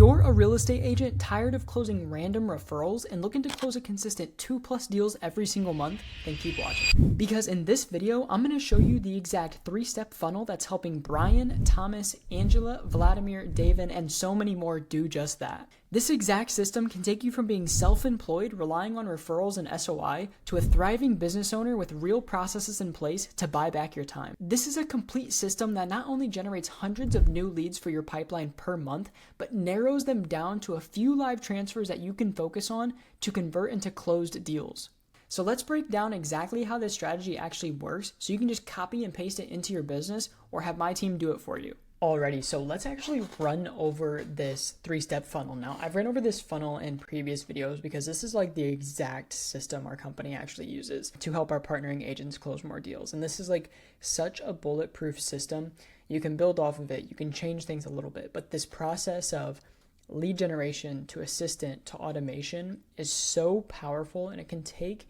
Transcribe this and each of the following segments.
you're a real estate agent tired of closing random referrals and looking to close a consistent 2+ deals every single month, then keep watching. Because in this video, I'm going to show you the exact 3-step funnel that's helping Brian, Thomas, Angela, Vladimir, David, and so many more do just that. This exact system can take you from being self-employed, relying on referrals and SOI, to a thriving business owner with real processes in place to buy back your time. This is a complete system that not only generates hundreds of new leads for your pipeline per month, but narrows them down to a few live transfers that you can focus on to convert into closed deals. So let's break down exactly how this strategy actually works so you can just copy and paste it into your business or have my team do it for you. Alrighty, so let's actually run over this 3-step funnel. Now, I've run over this funnel in previous videos because this is like the exact system our company actually uses to help our partnering agents close more deals. And this is like such a bulletproof system. You can build off of it. You can change things a little bit, but this process of lead generation to assistant to automation is so powerful, and it can take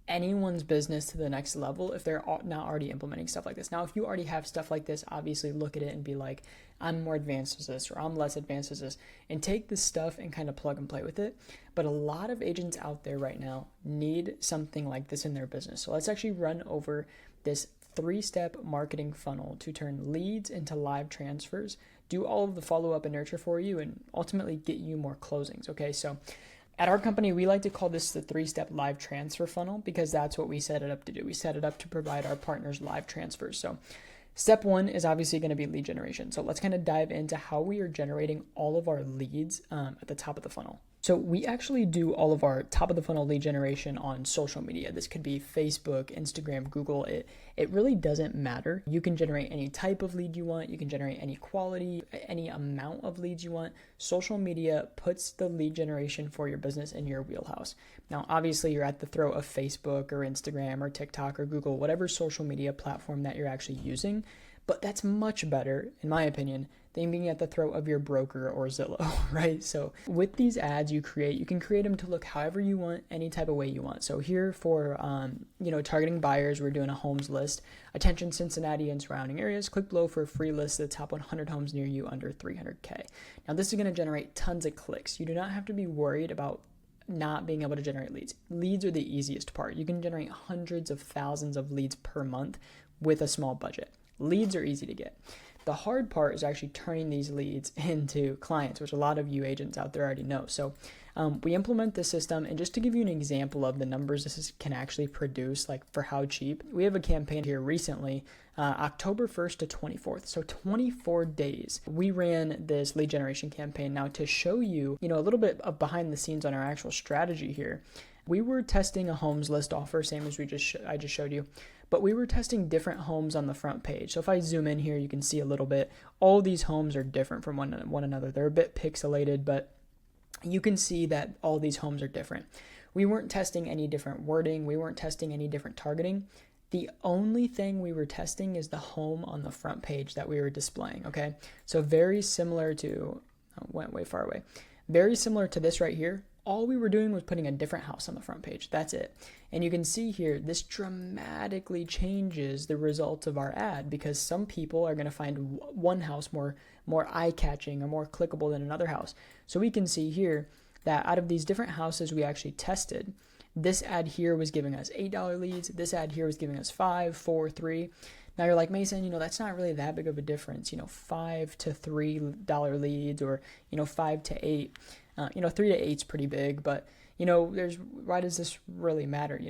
anyone's business to the next level if they're not already implementing stuff like this. Now, if you already have stuff like this, obviously look at it and be like, I'm more advanced as this, or I'm less advanced as this, and take this stuff and kind of plug and play with it. But a lot of agents out there right now need something like this in their business. So let's actually run over this 3-step marketing funnel to turn leads into live transfers, do all of the follow-up and nurture for you, and ultimately get you more closings. Okay, so at our company, we like to call this the 3-step live transfer funnel because that's what we set it up to do. We set it up to provide our partners live transfers. So step 1 is obviously going to be lead generation. So let's kind of dive into how we are generating all of our leads at the top of the funnel. So we actually do all of our top of the funnel lead generation on social media. This could be Facebook, Instagram, Google. It really doesn't matter. You can generate any type of lead you want. You can generate any quality, any amount of leads you want. Social media puts the lead generation for your business in your wheelhouse. Now, obviously, you're at the throat of Facebook or Instagram or TikTok or Google, whatever social media platform that you're actually using. But that's much better, in my opinion, than being at the throat of your broker or Zillow, right? So with these ads you can create them to look however you want, any type of way you want. So here for, targeting buyers, we're doing a homes list. Attention Cincinnati and surrounding areas. Click below for a free list of the top 100 homes near you under 300K. Now this is going to generate tons of clicks. You do not have to be worried about not being able to generate leads. Leads are the easiest part. You can generate hundreds of thousands of leads per month with a small budget. Leads are easy to get. The hard part is actually turning these leads into clients, which a lot of you agents out there already know. So we implement this system, and just to give you an example of the numbers this can actually produce, like for how cheap, we have a campaign here recently, October 1st to 24th. So 24 days, we ran this lead generation campaign. Now to show you, a little bit of behind the scenes on our actual strategy here, we were testing a homes list offer, same as I just showed you. But we were testing different homes on the front page. So if I zoom in here, you can see a little bit. All these homes are different from one another. They're a bit pixelated, but you can see that all these homes are different. We weren't testing any different wording. We weren't testing any different targeting. The only thing we were testing is the home on the front page that we were displaying, okay? So very similar to, went way far away. Very similar to this right here. All we were doing was putting a different house on the front page. That's it. And you can see here, this dramatically changes the results of our ad because some people are going to find one house more eye-catching or more clickable than another house. So we can see here that out of these different houses we actually tested, this ad here was giving us $8 leads. This ad here was giving us $5, $4, $3. Now you're like, Mason, that's not really that big of a difference. $5 to $3 leads, or, $5 to $8. $3 to $8 is pretty big, but why does this really matter?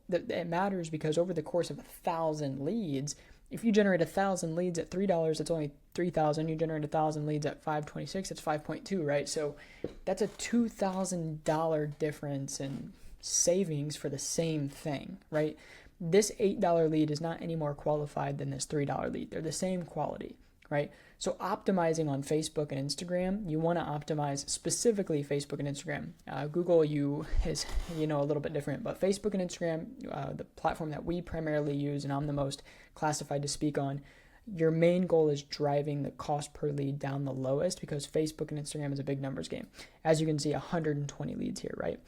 It matters because over the course of 1,000 leads, if you generate 1,000 leads at $3, it's only 3,000. You generate 1,000 leads at $5.26, it's 5.2, right? So that's a $2,000 difference in savings for the same thing, right? This $8 lead is not any more qualified than this $3 lead. They're the same quality, right? So optimizing on Facebook and Instagram, you want to optimize specifically Facebook and Instagram. Google is a little bit different, but Facebook and Instagram, the platform that we primarily use, and I'm the most classified to speak on, your main goal is driving the cost per lead down the lowest because Facebook and Instagram is a big numbers game. As you can see, 120 leads here, right?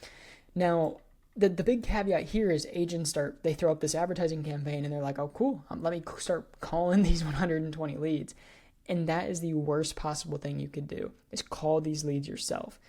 Now, the big caveat here is agents they throw up this advertising campaign and they're like, oh, cool, let me start calling these 120 leads. And that is the worst possible thing you could do, is call these leads yourself.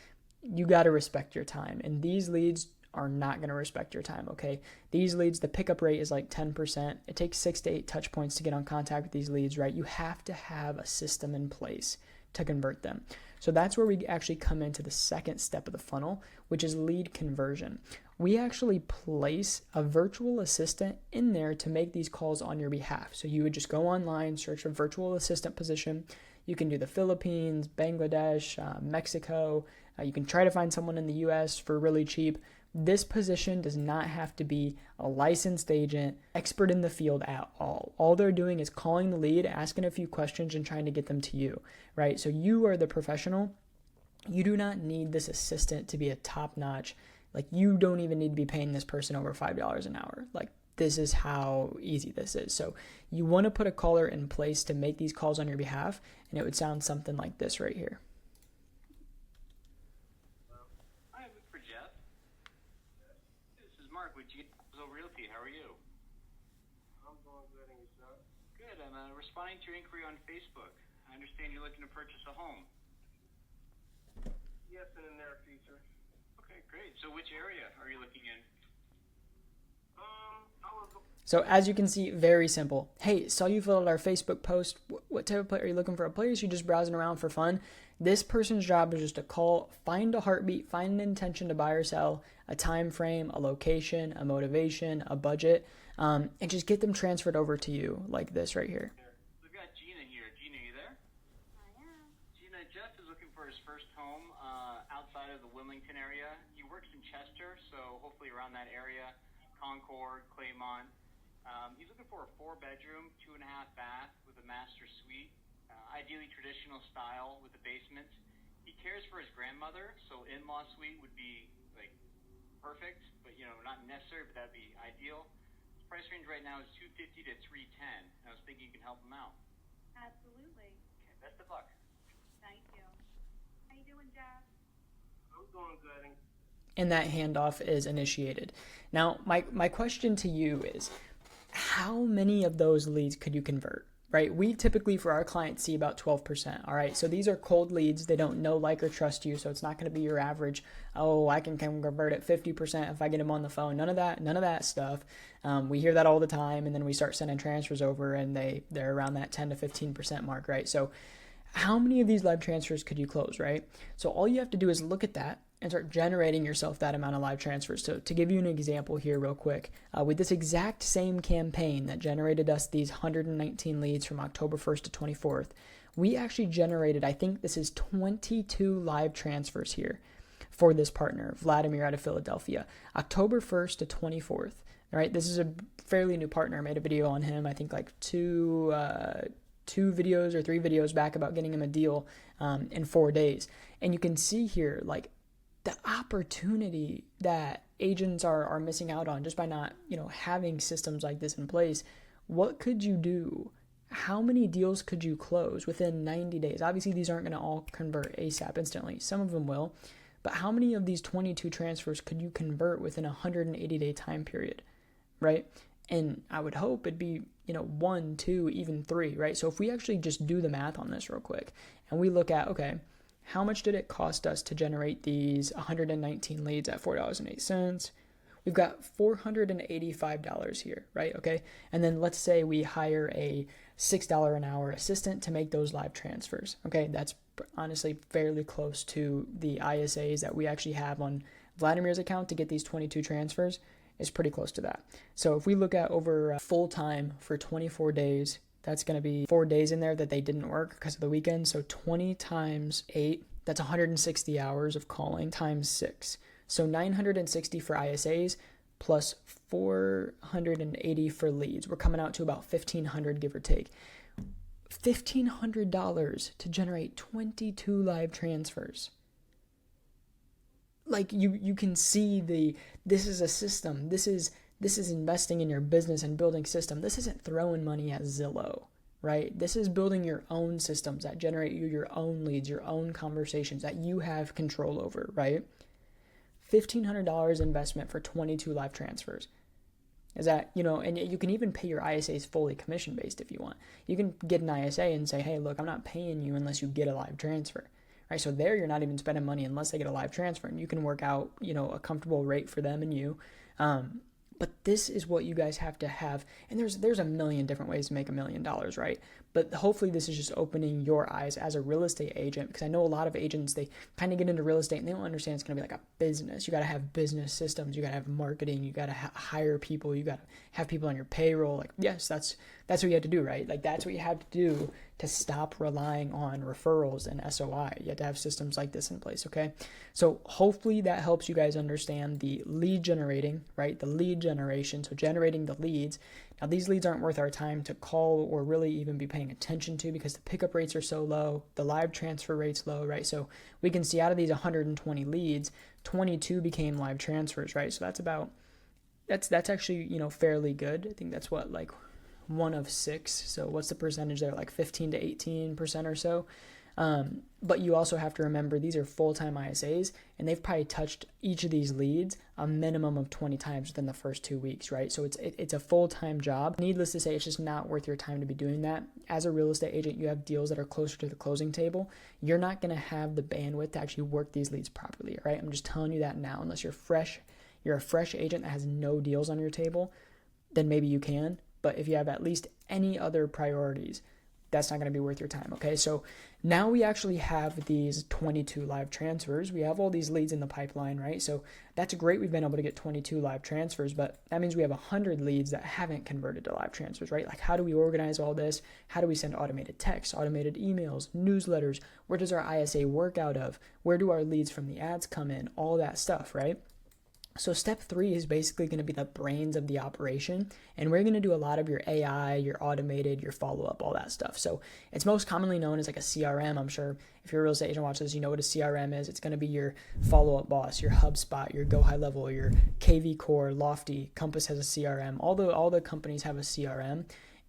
You got to respect your time. And these leads are not going to respect your time, okay? These leads, the pickup rate is like 10%. It takes 6 to 8 touch points to get on contact with these leads, right? You have to have a system in place to convert them. So that's where we actually come into the second step of the funnel, which is lead conversion. We actually place a virtual assistant in there to make these calls on your behalf. So you would just go online, search a virtual assistant position. You can do the Philippines, Bangladesh, Mexico. You can try to find someone in the US for really cheap. This position does not have to be a licensed agent, expert in the field at all. All they're doing is calling the lead, asking a few questions, and trying to get them to you, right? So you are the professional. You do not need this assistant to be a top-notch. Like, you don't even need to be paying this person over $5 an hour. Like, this is how easy this is. So you want to put a caller in place to make these calls on your behalf, and it would sound something like this right here. Hi, I'm for Jeff. This is Mark with GCI Realty. How are you? I'm doing good, and yourself? Good. I'm responding to your inquiry on Facebook. I understand you're looking to purchase a home. Yes, in the near future. Okay, great. So which area are you looking in? So as you can see, very simple. Hey, saw you filled out our Facebook post. What type of place are you looking for? A place? You just browsing around for fun? This person's job is just to call, find a heartbeat, find an intention to buy or sell, a time frame, a location, a motivation, a budget, and just get them transferred over to you like this right here. We've got Gina here. Gina, you there? I am. Gina, Jeff is looking for his first home outside of the Wilmington area. He works in Chester, so hopefully around that area, Concord, Claymont. He's looking for a 4-bedroom, 2.5 bath with a master suite, ideally traditional style with a basement. He cares for his grandmother, so in-law suite would be like perfect, but not necessary, but that'd be ideal. His price range right now is $250 to $310. I was thinking you can help him out. Absolutely. Okay, best of luck. Thank you. How you doing, Jeff? I'm doing good. And that handoff is initiated. Now, my question to you is, how many of those leads could you convert, right? We typically, for our clients, see about 12%, all right? So these are cold leads. They don't know, like, or trust you, so it's not going to be your average, oh, I can convert at 50% if I get them on the phone. None of that stuff. We hear that all the time, and then we start sending transfers over, and they're around that 10 to 15% mark, right? So how many of these live transfers could you close, right? So all you have to do is look at that and start generating yourself that amount of live transfers. So to give you an example here real quick, with this exact same campaign that generated us these 119 leads from October 1st to 24th, we actually generated, I think this is 22 live transfers here for this partner, Vladimir out of Philadelphia, October 1st to 24th. All right, this is a fairly new partner. I made a video on him, I think like two videos or 3 videos back about getting him a deal in 4 days. And you can see here, like, the opportunity that agents are missing out on just by not, having systems like this in place. What could you do? How many deals could you close within 90 days? Obviously, these aren't going to all convert ASAP instantly. Some of them will. But how many of these 22 transfers could you convert within a 180-day time period, right? And I would hope it'd be, 1, 2, even 3, right? So if we actually just do the math on this real quick and we look at, okay, how much did it cost us to generate these 119 leads at $4.08? We've got $485 here, right? Okay. And then let's say we hire a $6 an hour assistant to make those live transfers. Okay. That's honestly fairly close to the ISAs that we actually have on Vladimir's account to get these 22 transfers. Is pretty close to that. So if we look at over full time for 24 days, that's going to be 4 days in there that they didn't work because of the weekend. So 20 times 8, that's 160 hours of calling times 6. So 960 for ISAs plus 480 for leads. We're coming out to about $1,500, give or take. $1,500 to generate 22 live transfers. Like, you can see this is a system. This is investing in your business and building system. This isn't throwing money at Zillow, right? This is building your own systems that generate you your own leads, your own conversations that you have control over, right? $1,500 investment for 22 live transfers. Is that, and you can even pay your ISAs fully commission based if you want. You can get an ISA and say, hey, look, I'm not paying you unless you get a live transfer, right? So there you're not even spending money unless they get a live transfer, and you can work out, a comfortable rate for them and you. But this is what you guys have to have. And there's a million different ways to make $1 million, right? But hopefully this is just opening your eyes as a real estate agent, because I know a lot of agents, they kind of get into real estate and they don't understand it's going to be like a business. You got to have business systems. You got to have marketing. You got to hire people. You got to have people on your payroll. Like, yes, that's what you have to do, right? Like, that's what you have to do to stop relying on referrals and SOI. You have to have systems like this in place, okay? So hopefully that helps you guys understand the lead generating, right? The lead generation, so generating the leads. Now, these leads aren't worth our time to call or really even be paying attention to because the pickup rates are so low, the live transfer rate's low, right? So we can see out of these 120 leads, 22 became live transfers, right? So that's actually, fairly good. I think that's what, like 1 of 6. So what's the percentage there? Like 15 to 18% or so. But you also have to remember these are full-time ISAs, and they've probably touched each of these leads a minimum of 20 times within the first 2 weeks, right? So it's a full-time job. Needless to say, it's just not worth your time to be doing that. As a real estate agent, you have deals that are closer to the closing table. You're not going to have the bandwidth to actually work these leads properly, right? I'm just telling you that now. Unless you're a fresh agent that has no deals on your table, then maybe you can. But if you have at least any other priorities, that's not going to be worth your time, okay? So now we actually have these 22 live transfers. We have all these leads in the pipeline, right? So that's great. We've been able to get 22 live transfers, but that means we have 100 leads that haven't converted to live transfers, right? Like, how do we organize all this? How do we send automated texts, automated emails, newsletters? Where does our ISA work out of? Where do our leads from the ads come in? All that stuff, right? So step 3 is basically going to be the brains of the operation, and we're going to do a lot of your AI, your automated, your follow-up, all that stuff. So it's most commonly known as like a CRM. I'm sure if you're a real estate agent watching this, you know what a CRM is. It's going to be your follow-up boss, your HubSpot, your Go High Level, your KV Core, Lofty, Compass has a CRM. All the companies have a CRM.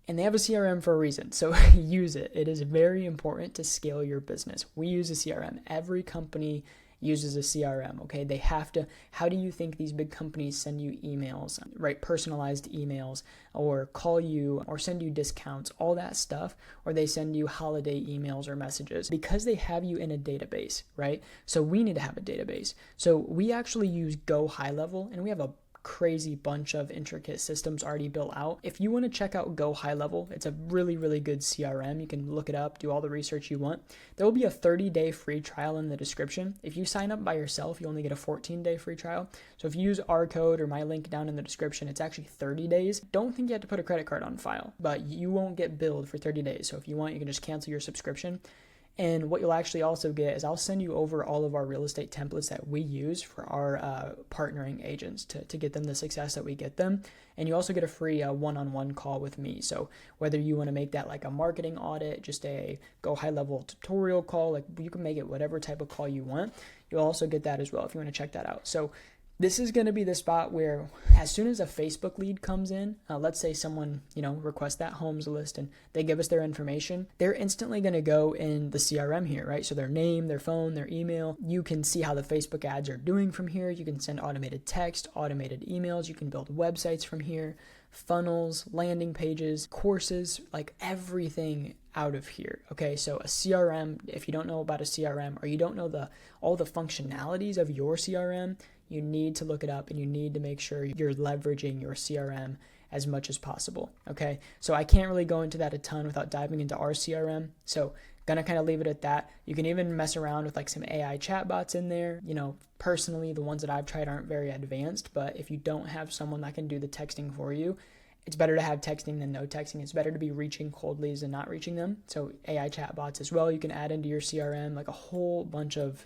And they have a CRM for a reason, so use it. It is very important to scale your business. We use a CRM. Every company uses a CRM, okay? They have to. How do you think these big companies send you emails, right? Personalized emails, or call you, or send you discounts, all that stuff, or they send you holiday emails or messages? Because they have you in a database, right? So we need to have a database. So we actually use Go High Level, and we have a crazy bunch of intricate systems already built out. If you want to check out Go High Level, it's a really, really good CRM. You can look it up, do all the research you want. There will be a 30-day free trial in the description. If you sign up by yourself, you only get a 14-day free trial. So if you use our code or my link down in the description, it's actually 30 days. Don't think you have to put a credit card on file, but you won't get billed for 30 days. So if you want, you can just cancel your subscription. And what you'll actually also get is I'll send you over all of our real estate templates that we use for our partnering agents to get them the success that we get them. And you also get a free one-on-one call with me. So whether you want to make that like a marketing audit, just a Go High Level tutorial call, like you can make it whatever type of call you want. You'll also get that as well if you want to check that out. So this is going to be the spot where as soon as a Facebook lead comes in, let's say someone, requests that homes list and they give us their information, they're instantly going to go in the CRM here, right? So their name, their phone, their email. You can see how the Facebook ads are doing from here. You can send automated text, automated emails. You can build websites from here, funnels, landing pages, courses, like everything out of here. Okay, so a CRM, if you don't know about a CRM or you don't know all the functionalities of your CRM, you need to look it up and you need to make sure you're leveraging your CRM as much as possible. Okay, so I can't really go into that a ton without diving into our CRM. So gonna kind of leave it at that. You can even mess around with like some AI chatbots in there. Personally, the ones that I've tried aren't very advanced, but if you don't have someone that can do the texting for you, it's better to have texting than no texting. It's better to be reaching cold leads than not reaching them. So AI chatbots as well, you can add into your CRM, like a whole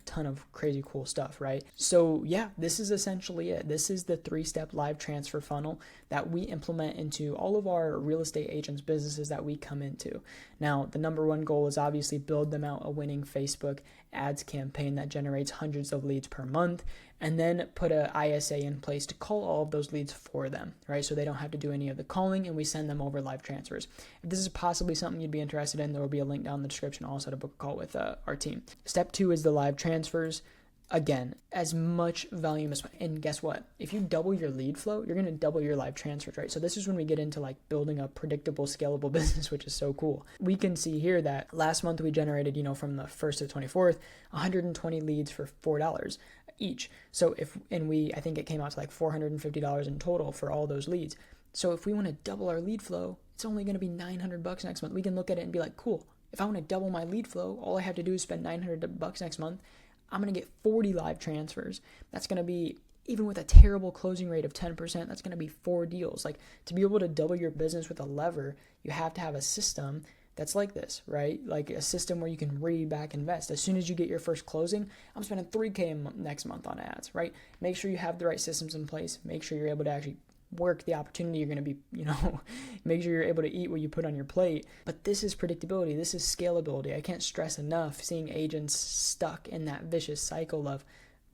ton of crazy cool stuff, right? So yeah, this is essentially it. This is the 3-step live transfer funnel that we implement into all of our real estate agents' businesses that we come into. Now, the number one goal is obviously build them out a winning Facebook ads campaign that generates hundreds of leads per month, and then put a ISA in place to call all of those leads for them, right? So they don't have to do any of the calling, and we send them over live transfers. If this is possibly something you'd be interested in, there will be a link down in the description also to book a call with our team. Step 2 is the live transfers. again, as much volume as, and guess what? If you double your lead flow, you're going to double your live transfers, right? So this is when we get into like building a predictable, scalable business, which is so cool. We can see here that last month we generated, from the 1st to the 24th, 120 leads for $4 each. So I think it came out to like $450 in total for all those leads. So if we want to double our lead flow, it's only going to be $900 next month. We can look at it and be like, cool, if I want to double my lead flow, all I have to do is spend $900 next month. I'm going to get 40 live transfers. That's going to be, even with a terrible closing rate of 10%, that's going to be 4 deals. Like, to be able to double your business with a lever, you have to have a system that's like this, right? Like a system where you can back invest. As soon as you get your first closing, I'm spending $3K next month on ads, right? Make sure you have the right systems in place. Make sure you're able to actually work the opportunity. You're going to be, make sure you're able to eat what you put on your plate. But this is predictability. This is scalability. I can't stress enough seeing agents stuck in that vicious cycle of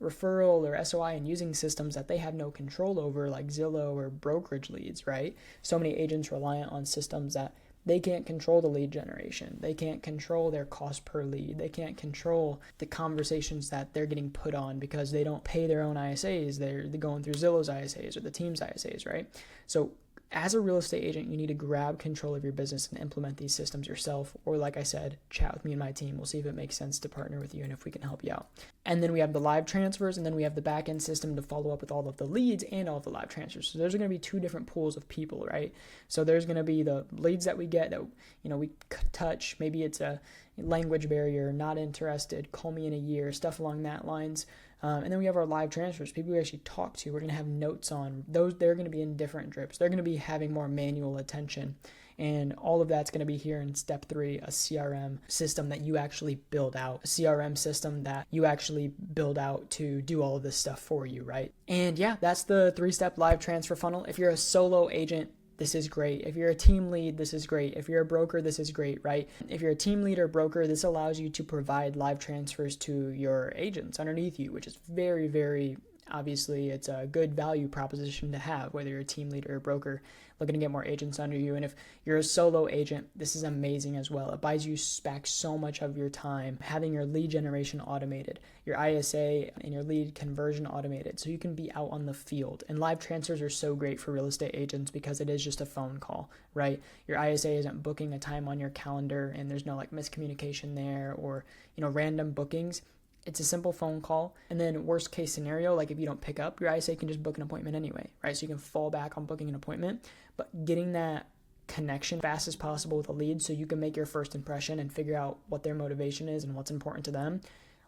referral or SOI and using systems that they have no control over, like Zillow or brokerage leads, right? So many agents reliant on systems that they can't control the lead generation. They can't control their cost per lead. They can't control the conversations that they're getting put on because they don't pay their own ISAs. They're going through Zillow's ISAs or the team's ISAs, right? So as a real estate agent, you need to grab control of your business and implement these systems yourself. Or like I said, chat with me and my team. We'll see if it makes sense to partner with you and if we can help you out. And then we have the live transfers, and then we have the back end system to follow up with all of the leads and all of the live transfers. So those are going to be 2 different pools of people, right? So there's going to be the leads that we get that, we touch. Maybe it's a language barrier, not interested, call me in a year, stuff along that lines. And then we have our live transfers, people we actually talk to. We're going to have notes on those. They're going to be in different drips. They're going to be having more manual attention. And all of that's going to be here in step 3, a CRM system that you actually build out, a CRM system that you actually build out to do all of this stuff for you, right? And yeah, that's the 3-step live transfer funnel. If you're a solo agent, this is great. If you're a team lead, this is great. If you're a broker, this is great, right? If you're a team lead or broker, this allows you to provide live transfers to your agents underneath you, which is very, very, obviously, it's a good value proposition to have, whether you're a team leader or a broker looking to get more agents under you. And if you're a solo agent, this is amazing as well. It buys you back so much of your time, having your lead generation automated, your ISA and your lead conversion automated, so you can be out on the field. And live transfers are so great for real estate agents because it is just a phone call, right? Your ISA isn't booking a time on your calendar and there's no like miscommunication there or, random bookings. It's a simple phone call. And then worst case scenario, like if you don't pick up, your ISA can just book an appointment anyway, right? So you can fall back on booking an appointment, but getting that connection fast as possible with a lead so you can make your first impression and figure out what their motivation is and what's important to them.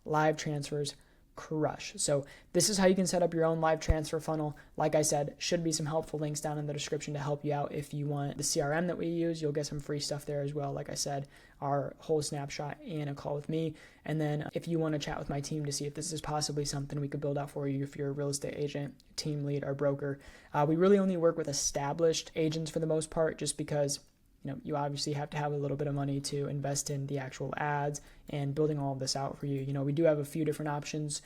Live transfers crush. So this is how you can set up your own live transfer funnel. Like I said, should be some helpful links down in the description to help you out. If you want the CRM that we use, you'll get some free stuff there as well. Like I said, our whole snapshot and a call with me. And then if you want to chat with my team to see if this is possibly something we could build out for you, if you're a real estate agent, team lead, or broker, we really only work with established agents for the most part, just because you obviously have to have a little bit of money to invest in the actual ads and building all of this out for you. We do have a few different options.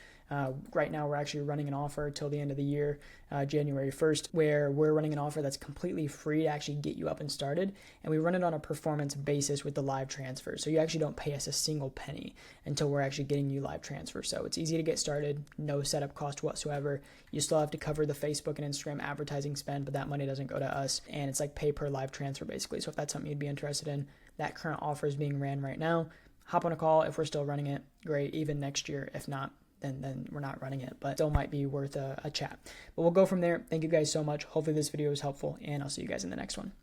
Right now, we're actually running an offer till the end of the year, January 1st, where we're running an offer that's completely free to actually get you up and started. And we run it on a performance basis with the live transfer. So you actually don't pay us a single penny until we're actually getting you live transfer. So it's easy to get started, no setup cost whatsoever. You still have to cover the Facebook and Instagram advertising spend, but that money doesn't go to us. And it's like pay per live transfer basically. So if that's something you'd be interested in, that current offer is being ran right now. Hop on a call. If we're still running it, great. Even next year, if not, then we're not running it, but still might be worth a chat. But we'll go from there. Thank you guys so much. Hopefully this video was helpful, and I'll see you guys in the next one.